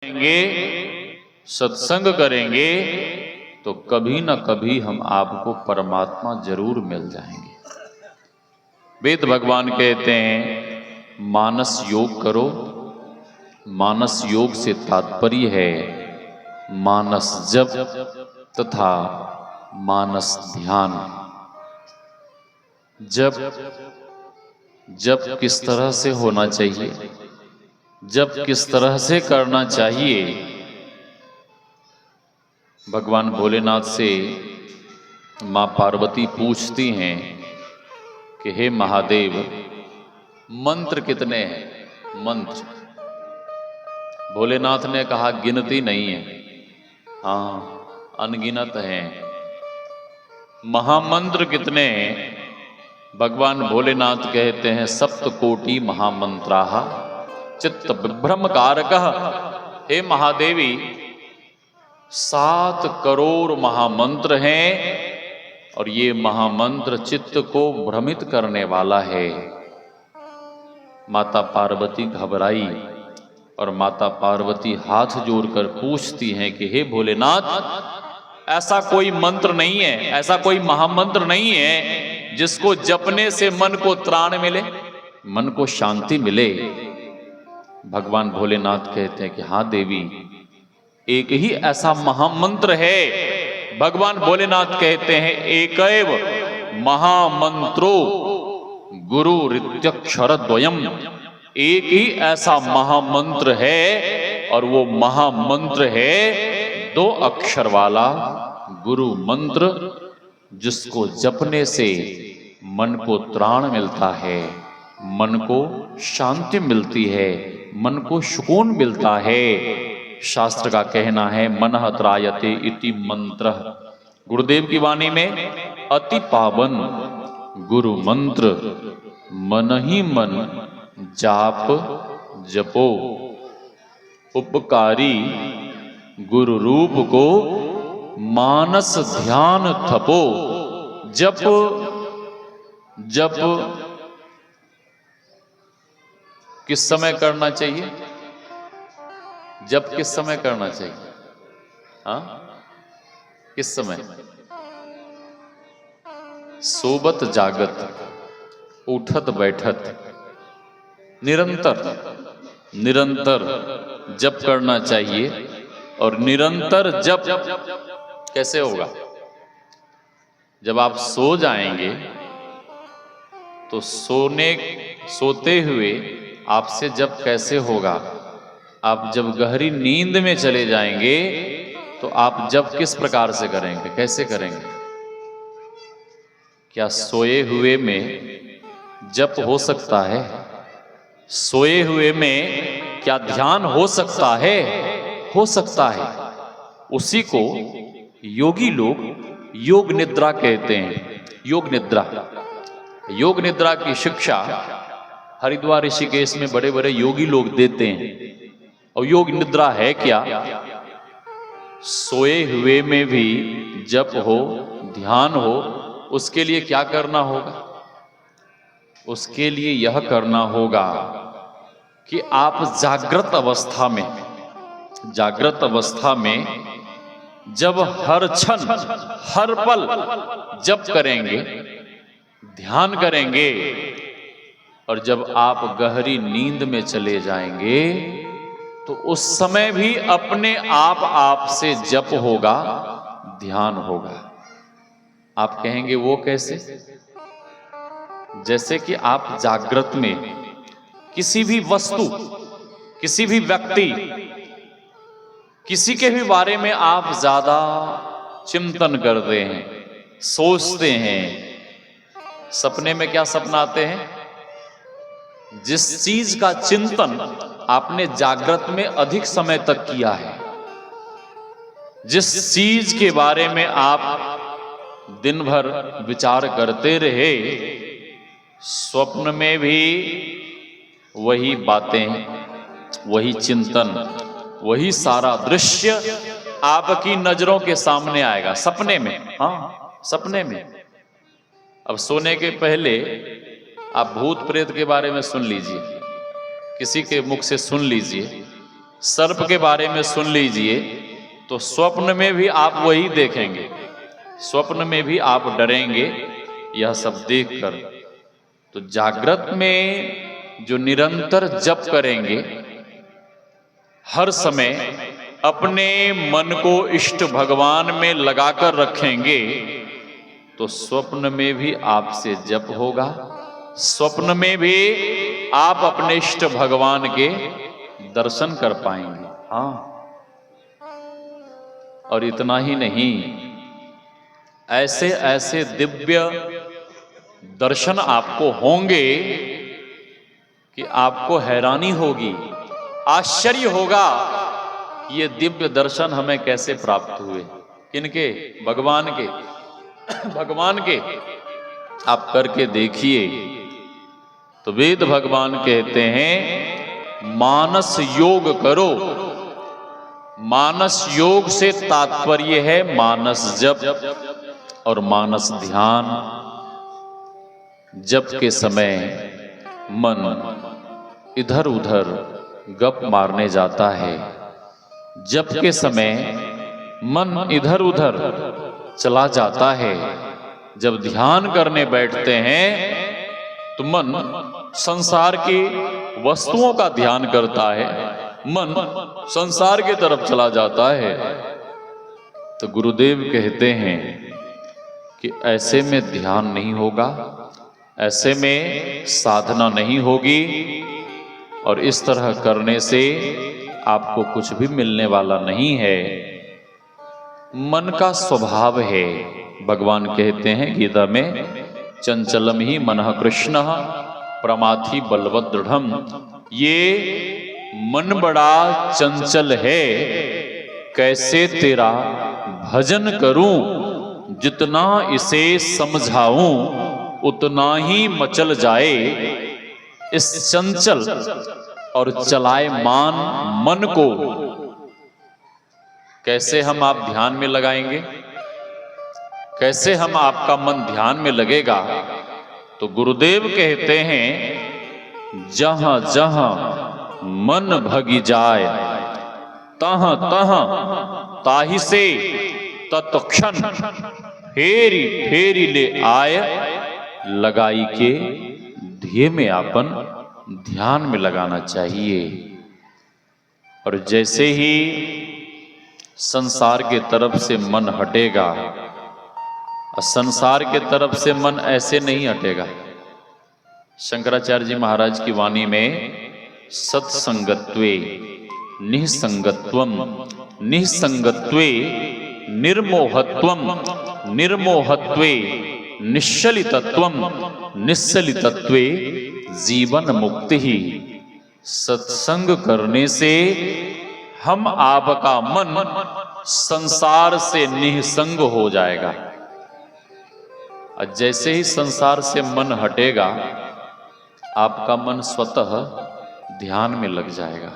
करेंगे, सत्संग करेंगे, तो कभी ना कभी हम आपको परमात्मा जरूर मिल जाएंगे। वेद भगवान कहते हैं मानस योग करो। मानस योग से तात्पर्य है मानस जप तथा मानस ध्यान। जप किस तरह से होना चाहिए, जप किस तरह से करना चाहिए, भगवान भोलेनाथ से मां पार्वती पूछती हैं कि हे महादेव, मंत्र कितने हैं? मंत्र भोलेनाथ ने कहा गिनती नहीं है, हाँ अनगिनत हैं। महामंत्र कितने हैं? भगवान भोलेनाथ कहते हैं सप्तकोटि महामंत्राः चित्त विभ्रम कारकः। हे महादेवी, 7 करोड़ महामंत्र हैं और ये महामंत्र चित्त को भ्रमित करने वाला है। माता पार्वती घबराई और माता पार्वती हाथ जोड़कर पूछती हैं कि हे भोलेनाथ, ऐसा कोई मंत्र नहीं है, ऐसा कोई महामंत्र नहीं है जिसको जपने से मन को त्राण मिले, मन को शांति मिले। भगवान भोलेनाथ कहते हैं कि हाँ देवी, एक ही ऐसा महामंत्र है। भगवान भोलेनाथ कहते हैं एकैव महामंत्रो गुरु रित्यक्षर द्वयम। एक ही ऐसा महामंत्र है और वो महामंत्र है 2 अक्षर वाला गुरु मंत्र, जिसको जपने से मन को त्राण मिलता है, मन को शांति मिलती है, मन को सुकून मिलता है। शास्त्र का कहना है मनः त्रायते इति मंत्र। गुरुदेव की वाणी में अति पावन गुरु मंत्र मन ही मन जाप जपो, उपकारी गुरु रूप को मानस ध्यान थपो। जप जप किस समय करना चाहिए? जप किस समय करना चाहिए? हाँ, किस समय? सोबत जागत, उठत बैठत, निरंतर निरंतर जप करना चाहिए। और निरंतर जप कैसे होगा? जब आप सो जाएंगे तो सोते हुए आपसे जप कैसे होगा? आप जब गहरी नींद में चले जाएंगे तो आप जप किस प्रकार से करेंगे, कैसे करेंगे? क्या सोए हुए में जप हो सकता है? सोए हुए में क्या ध्यान हो सकता है? हो सकता है। उसी को योगी लोग योग निद्रा कहते हैं। योग निद्रा, योग निद्रा की शिक्षा हरिद्वार ऋषिकेश में बड़े बड़े योगी लोग देते हैं। और योग निद्रा है क्या? सोए हुए में भी जप हो, ध्यान हो, उसके लिए क्या करना होगा? उसके लिए यह करना होगा कि आप जागृत अवस्था में जब हर क्षण हर पल जप करेंगे, ध्यान करेंगे, और जब आप गहरी नींद में चले जाएंगे तो उस समय भी अपने आप से जप होगा, ध्यान होगा। आप कहेंगे वो कैसे? जैसे कि आप जागृत में किसी भी वस्तु, किसी भी व्यक्ति, किसी के भी बारे में आप ज्यादा चिंतन करते हैं, सोचते हैं। सपने में क्या सपना आते हैं? जिस चीज का चिंतन आपने जागृत में अधिक समय तक किया है, जिस चीज के बारे में आप दिन भर विचार करते रहे, स्वप्न में भी वही बातें, वही चिंतन, वही सारा दृश्य आपकी नजरों के सामने आएगा सपने में। हाँ, सपने में। अब सोने के पहले आप भूत प्रेत के बारे में सुन लीजिए, किसी के मुख से सुन लीजिए सर्प के बारे में सुन लीजिए, तो स्वप्न में भी आप वही देखेंगे, स्वप्न में भी आप डरेंगे यह सब देखकर। तो जागृत में जो निरंतर जप करेंगे, हर समय अपने मन को इष्ट भगवान में लगाकर रखेंगे, तो स्वप्न में भी आपसे जप होगा, स्वप्न में भी आप अपने इष्ट भगवान के दर्शन कर पाएंगे। हाँ, और इतना ही नहीं, ऐसे ऐसे दिव्य दर्शन आपको होंगे कि आपको हैरानी होगी, आश्चर्य होगा, ये दिव्य दर्शन हमें कैसे प्राप्त हुए। किनके? भगवान के। भगवान के आप करके देखिए। तो वेद भगवान कहते हैं मानस योग करो। मानस योग से तात्पर्य है मानस जप और मानस ध्यान। जप के समय मन इधर उधर गप मारने जाता है, जप के समय मन इधर उधर चला जाता है। जब ध्यान करने बैठते हैं तो मन संसार की वस्तुओं का ध्यान करता है, मन संसार की तरफ चला जाता है। तो गुरुदेव कहते हैं कि ऐसे में ध्यान नहीं होगा, ऐसे में साधना नहीं होगी, और इस तरह करने से आपको कुछ भी मिलने वाला नहीं है। मन का स्वभाव है, भगवान कहते हैं गीता में, चंचलम ही मनः कृष्ण प्रमाथि बलवत् दृढ़म। ये मन बड़ा चंचल है, कैसे तेरा भजन करूं, जितना इसे समझाऊं उतना ही मचल जाए। इस चंचल और चलायमान मन को कैसे हम आप ध्यान में लगाएंगे, कैसे हम आपका मन ध्यान में लगेगा। तो गुरुदेव कहते हैं जहां जहां मन भगी जाए, तहां तहां ताहि से तत्क्षण फेरी फेरी ले आय, लगाई के ध्येय में अपन ध्यान में लगाना चाहिए। और जैसे ही संसार के तरफ से मन हटेगा, और संसार के तरफ से मन ऐसे नहीं हटेगा। शंकराचार्य जी महाराज की वाणी में सत्संगत्वे निःसंगत्वम, निःसंगत्वे निर्मोहत्वम, निर्मोहत्वे निश्चलितत्वम, निश्चलितत्वे जीवन मुक्ति ही। सत्संग करने से हम आपका मन संसार से निःसंग हो जाएगा। और जैसे ही संसार से मन हटेगा, आपका मन स्वतः ध्यान में लग जाएगा,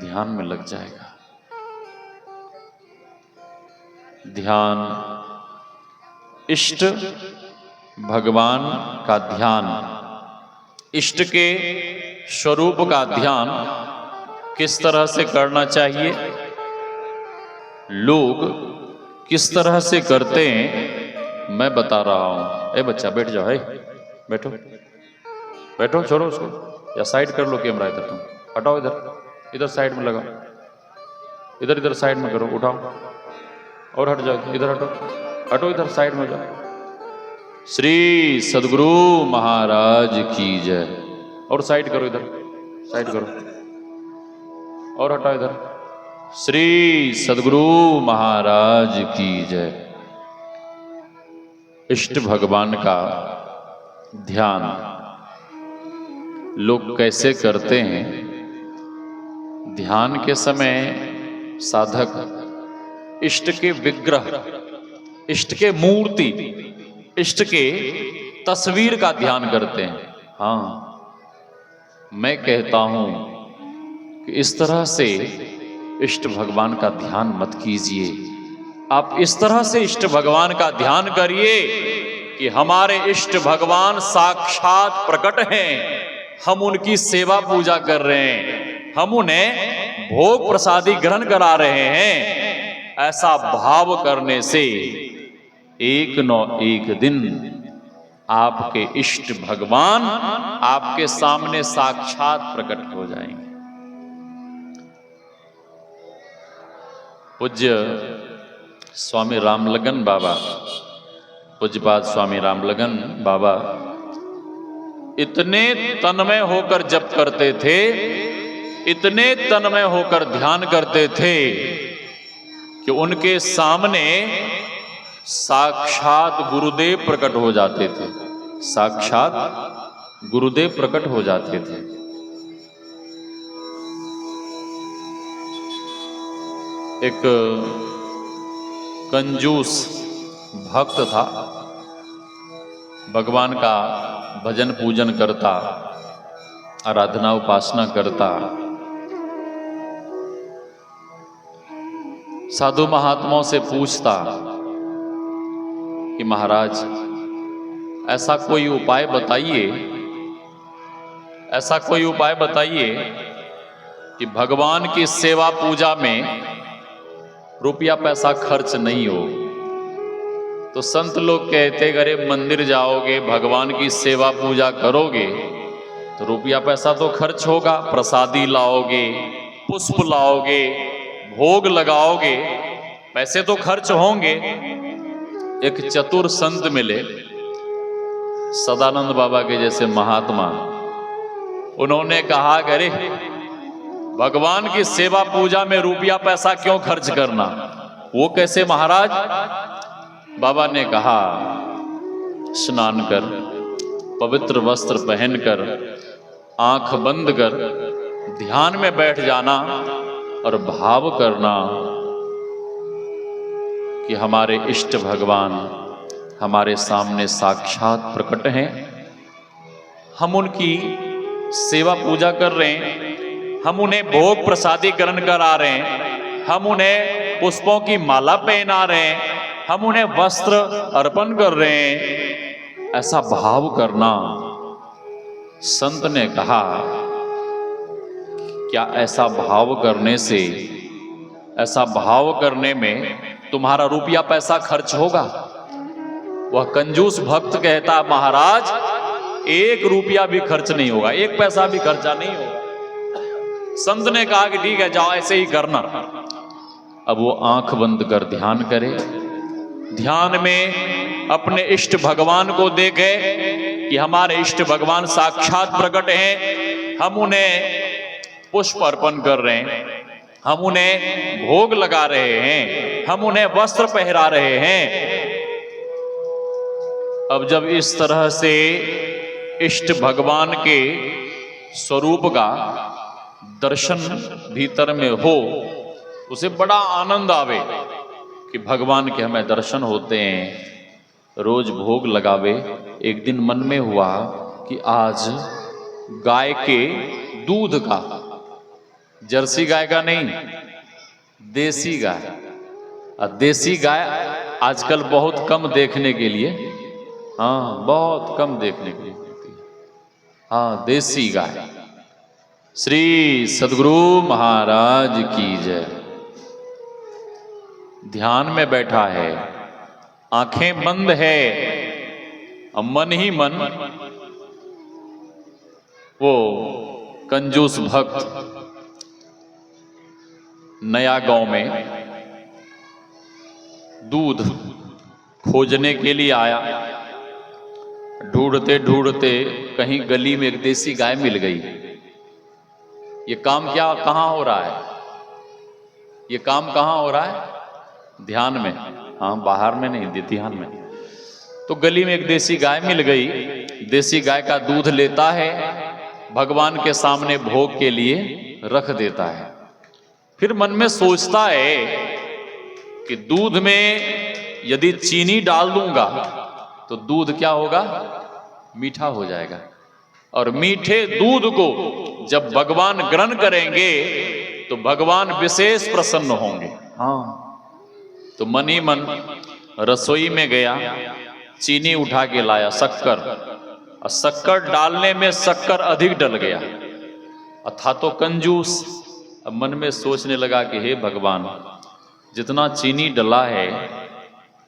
ध्यान में लग जाएगा। ध्यान, इष्ट भगवान का ध्यान, इष्ट के स्वरूप का ध्यान किस तरह से करना चाहिए, लोग किस तरह से करते हैं, मैं बता रहा हूं। ए बच्चा बैठ जाओ, है बैठो बैठो, छोड़ो उसको, या साइड कर लो कैमरा, इधर तुम हटाओ, इधर इधर साइड में लगाओ, इधर इधर साइड में करो, उठाओ और हट जाओ, इधर हटो, हटो इधर साइड में जाओ। श्री सद्गुरु महाराज की जय। और साइड करो, इधर साइड करो और हटाओ इधर। श्री सद्गुरु महाराज की जय। इष्ट भगवान का ध्यान लोग कैसे करते हैं? ध्यान के समय साधक इष्ट के विग्रह, इष्ट के मूर्ति, इष्ट के तस्वीर का ध्यान करते हैं। हाँ, मैं कहता हूं कि इस तरह से इष्ट भगवान का ध्यान मत कीजिए। आप इस तरह से इष्ट भगवान का ध्यान करिए कि हमारे इष्ट भगवान साक्षात प्रकट हैं, हम उनकी सेवा पूजा कर रहे हैं, हम उन्हें भोग प्रसादी ग्रहण करा रहे हैं, ऐसा भाव करने से एक न एक दिन आपके इष्ट भगवान आपके सामने साक्षात प्रकट हो जाएंगे। पूज्य स्वामी रामलगन बाबा, पूज्यपाद स्वामी रामलगन बाबा इतने तन्मय होकर जप करते थे, इतने तन्मय होकर ध्यान करते थे कि उनके सामने साक्षात गुरुदेव प्रकट हो जाते थे, साक्षात गुरुदेव प्रकट हो जाते थे। एक कंजूस भक्त था, भगवान का भजन पूजन करता, आराधना उपासना करता, साधु महात्माओं से पूछता कि महाराज ऐसा कोई उपाय बताइए, ऐसा कोई उपाय बताइए कि भगवान की सेवा पूजा में रुपया पैसा खर्च नहीं हो। तो संत लोग कहते अरे मंदिर जाओगे, भगवान की सेवा पूजा करोगे तो रुपया पैसा तो खर्च होगा, प्रसादी लाओगे, पुष्प लाओगे, भोग लगाओगे, पैसे तो खर्च होंगे। एक चतुर संत मिले, सदानंद बाबा के जैसे महात्मा, उन्होंने कहा अरे भगवान की सेवा पूजा में रुपया पैसा क्यों खर्च करना? वो कैसे महाराज? बाबा ने कहा स्नान कर, पवित्र वस्त्र पहनकर, आंख बंद कर ध्यान में बैठ जाना और भाव करना कि हमारे इष्ट भगवान हमारे सामने साक्षात प्रकट हैं, हम उनकी सेवा पूजा कर रहे हैं, हम उन्हें भोग प्रसादी ग्रहण करा रहे हैं, हम उन्हें पुष्पों की माला पहना रहे हैं, हम उन्हें वस्त्र अर्पण कर रहे हैं, ऐसा भाव करना। संत ने कहा क्या ऐसा भाव करने से, ऐसा भाव करने में तुम्हारा रुपया पैसा खर्च होगा? वह कंजूस भक्त कहता महाराज 1 रुपया भी खर्च नहीं होगा, 1 पैसा भी खर्चा नहीं होगा। संत ने कहा कि ठीक है जाओ ऐसे ही करना। अब वो आंख बंद कर ध्यान करे, ध्यान में अपने इष्ट भगवान को देखे कि हमारे इष्ट भगवान साक्षात प्रकट हैं, हम उन्हें पुष्प अर्पण कर रहे हैं, हम उन्हें भोग लगा रहे हैं, हम उन्हें वस्त्र पहरा रहे हैं। अब जब इस तरह से इष्ट भगवान के स्वरूप का दर्शन भीतर में हो, उसे बड़ा आनंद आवे कि भगवान के हमें दर्शन होते हैं, रोज भोग लगावे। एक दिन मन में हुआ कि आज गाय के दूध का, जर्सी गाय का नहीं, देसी गाय, देसी गाय आजकल बहुत कम देखने के लिए, हाँ बहुत कम देखने के लिए मिलती है, हाँ देसी गाय। श्री सद्गुरु महाराज की जय। ध्यान में बैठा है, आंखें बंद है, मन ही मन वो कंजूस भक्त नया गांव में दूध खोजने के लिए आया। ढूंढते ढूंढते कहीं गली में एक देसी गाय मिल गई। ये काम क्या कहाँ हो रहा है? ये काम कहाँ हो रहा है? ध्यान में, हाँ बाहर में नहीं, ध्यान में। तो गली में एक देसी गाय मिल गई, देसी गाय का दूध लेता है, भगवान के सामने भोग के लिए रख देता है। फिर मन में सोचता है कि दूध में यदि चीनी डाल दूंगा तो दूध क्या होगा? मीठा हो जाएगा, और मीठे दूध को जब भगवान ग्रहण करेंगे तो भगवान विशेष प्रसन्न होंगे। हाँ, तो मन ही मन रसोई में गया, चीनी उठा के लाया, शक्कर, और शक्कर डालने में शक्कर अधिक डल गया। था तो कंजूस, अब मन में सोचने लगा कि हे भगवान, जितना चीनी डला है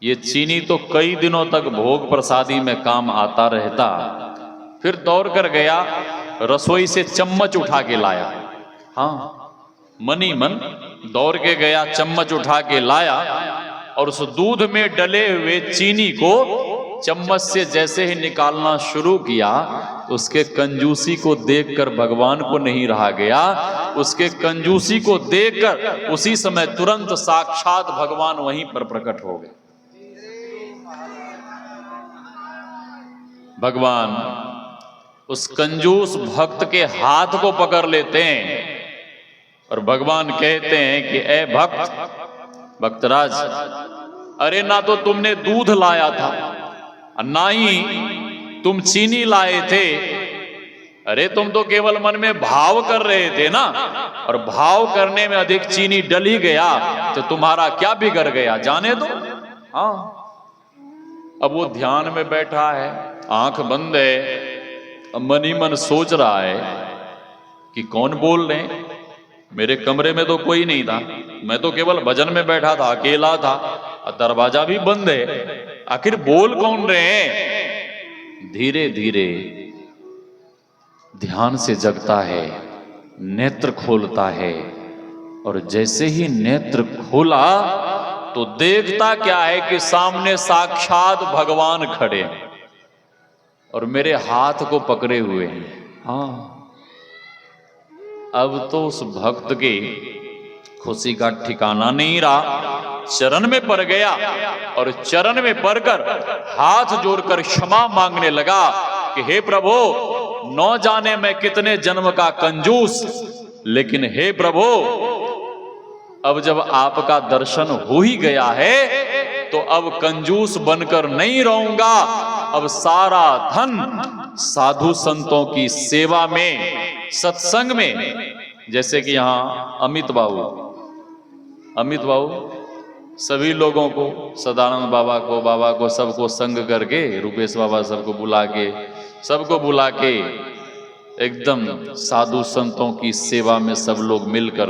ये चीनी तो कई दिनों तक भोग प्रसादी में काम आता रहता। फिर दौड़ कर गया, रसोई से चम्मच उठा के लाया। हाँ, मन ही मन दौड़ के गया, चम्मच उठा के लाया और उस दूध में डले हुए चीनी को चम्मच से जैसे ही निकालना शुरू किया, उसके कंजूसी को देखकर भगवान को नहीं रहा गया। उसके कंजूसी को देखकर उसी समय तुरंत साक्षात भगवान वहीं पर प्रकट हो गए। भगवान उस कंजूस भक्त के हाथ को पकड़ लेते हैं और भगवान कहते हैं कि ए भक्त, भक्तराज, अरे ना तो तुमने दूध लाया था, ना ही तुम चीनी लाए थे। अरे तुम तो केवल मन में भाव कर रहे थे ना, और भाव करने में अधिक चीनी डल ही गया तो तुम्हारा क्या बिगड़ गया, जाने दो। हाँ, अब वो ध्यान में बैठा है, आंख बंद है, अब मन ही मन सोच रहा है कि कौन बोल रहे हैं। मेरे कमरे में तो कोई नहीं था, मैं तो केवल भजन में बैठा था, अकेला था, दरवाजा भी बंद है, आखिर बोल कौन रहे हैं। धीरे धीरे ध्यान से जगता है, नेत्र खोलता है, और जैसे ही नेत्र खोला तो देखता क्या है कि सामने साक्षात भगवान खड़े हैं और मेरे हाथ को पकड़े हुए हैं। हाँ, अब तो उस भक्त के खुशी का ठिकाना नहीं रहा, चरण में पड़ गया और चरण में पड़कर हाथ जोड़कर क्षमा मांगने लगा कि हे प्रभु, न जाने मैं कितने जन्म का कंजूस, लेकिन हे प्रभु, अब जब आपका दर्शन हो ही गया है तो अब कंजूस बनकर नहीं रहूंगा। अब सारा धन साधु संतों की सेवा में, सत्संग में, जैसे कि यहाँ अमित बाबू सभी लोगों को, सदानंद बाबा को सबको संग करके, रूपेश बाबा सबको बुला के एकदम साधु संतों की सेवा में सब लोग मिलकर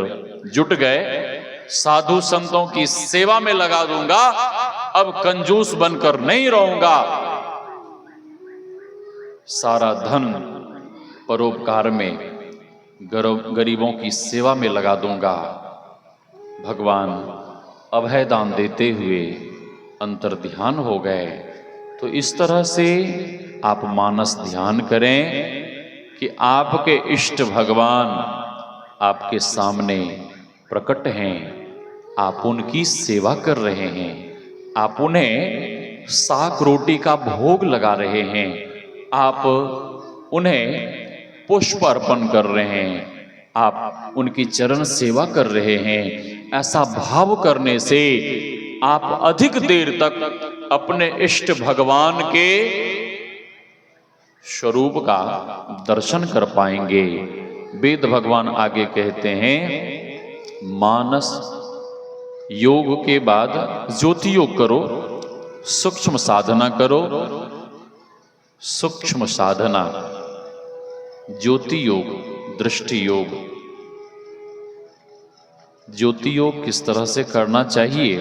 जुट गए। साधु संतों की सेवा में लगा दूंगा, अब कंजूस बनकर नहीं रहूंगा, सारा धन परोपकार में, गरीबों की सेवा में लगा दूंगा। भगवान अभय दान देते हुए अंतर ध्यान हो गए। तो इस तरह से आप मानस ध्यान करें कि आपके इष्ट भगवान आपके सामने प्रकट हैं, आप उनकी सेवा कर रहे हैं, आप उन्हें साग रोटी का भोग लगा रहे हैं, आप उन्हें पुष्प अर्पण कर रहे हैं, आप उनकी चरण सेवा कर रहे हैं। ऐसा भाव करने से आप अधिक देर तक अपने इष्ट भगवान के स्वरूप का दर्शन कर पाएंगे। वेद भगवान आगे कहते हैं, मानस योग के बाद ज्योति योग करो, सूक्ष्म साधना करो। सूक्ष्म साधना, ज्योति योग, दृष्टि योग। ज्योति योग किस तरह से करना चाहिए,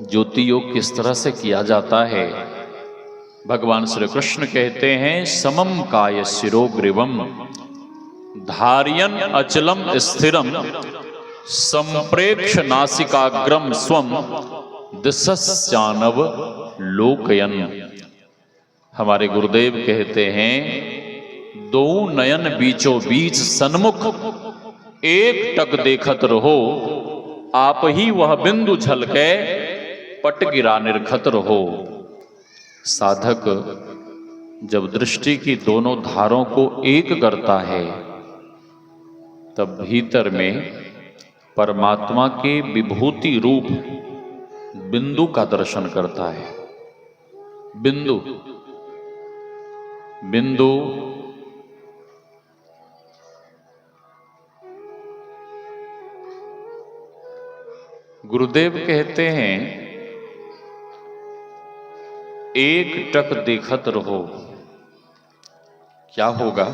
ज्योति योग किस तरह से किया जाता है, भगवान श्री कृष्ण कहते हैं, समम काय शिरोग्रीवम धार्यन अचलम स्थिरम संप्रेक्ष नासिकाग्रम स्वम दिशस्यानव लोकयन। हमारे गुरुदेव कहते हैं, दो नयन बीचों बीच सन्मुख एक टक देखत रहो, आप ही वह बिंदु झलके पट गिरा निर्खत रहो। साधक जब दृष्टि की दोनों धारों को एक करता है तब भीतर में परमात्मा के विभूति रूप बिंदु का दर्शन करता है। बिंदु बिंदु गुरुदेव कहते हैं, एक टक देखत रहो। क्या होगा,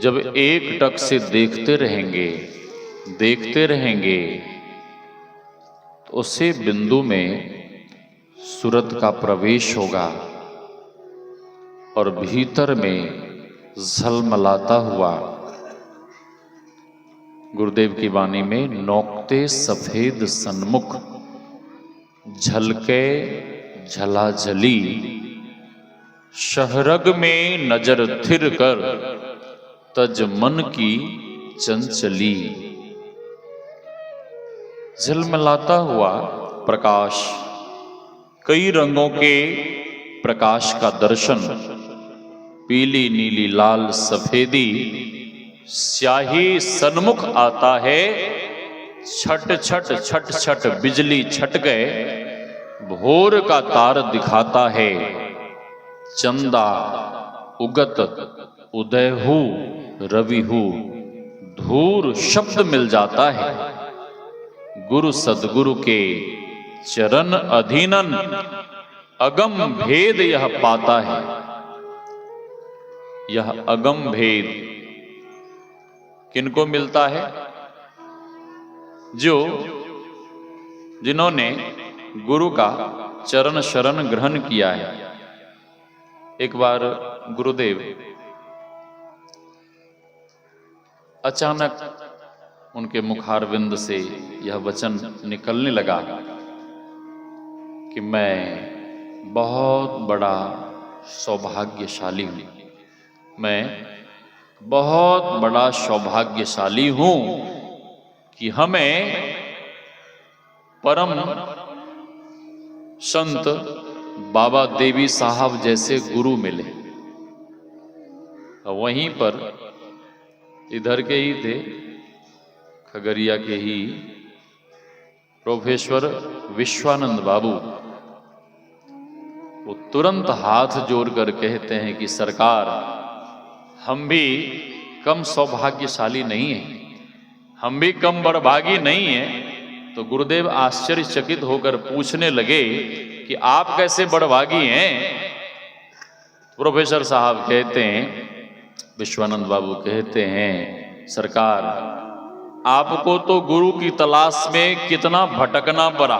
जब एक टक से देखते रहेंगे तो उसी बिंदु में सूरत का प्रवेश होगा और भीतर में झलमलाता हुआ गुरुदेव की वाणी में नौकते सफेद सन्मुख झलके झलाझली शहरग में नजर थिर कर तज मन की चंचली। झलमलाता हुआ प्रकाश, कई रंगों के प्रकाश का दर्शन, पीली नीली लाल सफेदी स्याही सन्मुख आता है। छट छट छट छट बिजली छट गए, भोर का तार दिखाता है। चंदा उगत उदय हु रवि हु, धूर शब्द मिल जाता है। गुरु सदगुरु के चरण अधीनन अगम भेद यह पाता है। यह अगम भेद किनको मिलता है? जिन्होंने गुरु का चरण शरण ग्रहण किया है। एक बार गुरुदेव अचानक उनके मुखारविंद से यह वचन निकलने लगा कि मैं बहुत बड़ा सौभाग्यशाली हूं, मैं बहुत बड़ा सौभाग्यशाली हूं कि हमें परम संत बाबा देवी साहब जैसे गुरु मिले। वहीं पर इधर के ही थे, खगड़िया के ही प्रोफेसर विश्वानंद बाबू, वो तुरंत हाथ जोड़कर कहते हैं कि सरकार, हम भी कम सौभाग्यशाली नहीं हैं, हम भी कम बड़भागी नहीं हैं। तो गुरुदेव आश्चर्यचकित होकर पूछने लगे कि आप कैसे बड़भागी हैं? प्रोफेसर साहब कहते हैं, विश्वानंद बाबू कहते हैं, सरकार, आपको तो गुरु की तलाश में कितना भटकना पड़ा,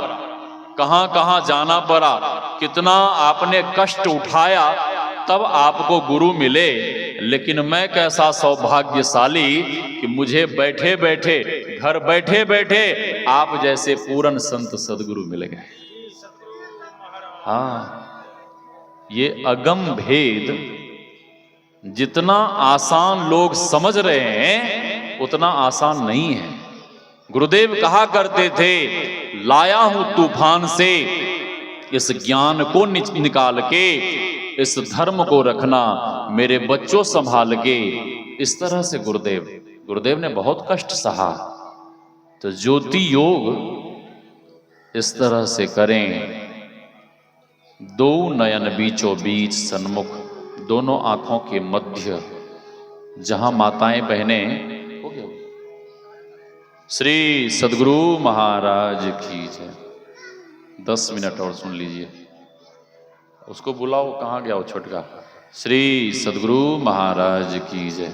कहां कहां जाना पड़ा, कितना आपने कष्ट उठाया, तब आपको गुरु मिले। लेकिन मैं कैसा सौभाग्यशाली कि मुझे बैठे बैठे, घर बैठे बैठे आप जैसे पूर्ण संत सदगुरु मिल गए। हाँ, ये अगम भेद जितना आसान लोग समझ रहे हैं उतना आसान नहीं है। गुरुदेव कहा करते थे, लाया हूं तूफान से इस ज्ञान को निकाल के, इस धर्म को रखना मेरे बच्चों संभाल के। इस तरह से गुरुदेव ने बहुत कष्ट सहा। तो ज्योति योग इस तरह से करें, दो नयन बीचों बीच सन्मुख, दोनों आंखों के मध्य जहां माताएं बहनें, हो गया। श्री सदगुरु महाराज की जय। 10 मिनट और सुन लीजिए। उसको बुलाओ, कहाँ गया वो छोटका? श्री सदगुरु महाराज की जय।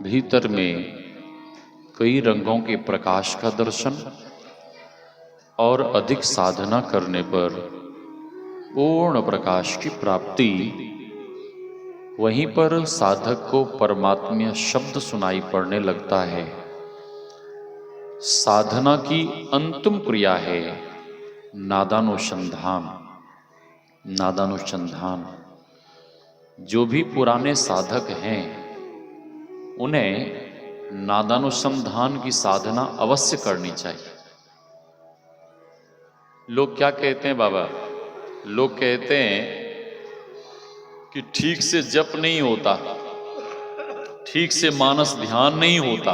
भीतर में कई रंगों के प्रकाश का दर्शन और अधिक साधना करने पर पूर्ण प्रकाश की प्राप्ति। वहीं पर साधक को परमात्मीय शब्द सुनाई पड़ने लगता है। साधना की अंतिम क्रिया है नादानुसंधान। नादानुसंधान, जो भी पुराने साधक हैं उन्हें नादानुसंधान की साधना अवश्य करनी चाहिए। लोग क्या कहते हैं बाबा? लोग कहते हैं कि ठीक से जप नहीं होता, ठीक से मानस ध्यान नहीं होता,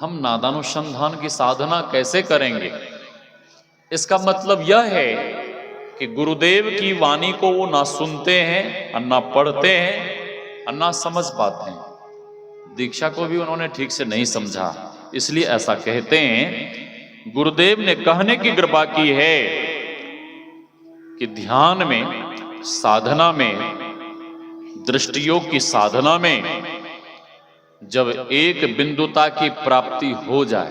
हम नादानुसंधान की साधना कैसे करेंगे? इसका मतलब यह है कि गुरुदेव की वाणी को वो ना सुनते हैं और ना पढ़ते हैं और ना समझ पाते हैं। दीक्षा को भी उन्होंने ठीक से नहीं समझा, इसलिए ऐसा कहते हैं। गुरुदेव ने कहने की कृपा की है कि ध्यान में, साधना में, दृष्टियोग की साधना में जब एक बिंदुता की प्राप्ति हो जाए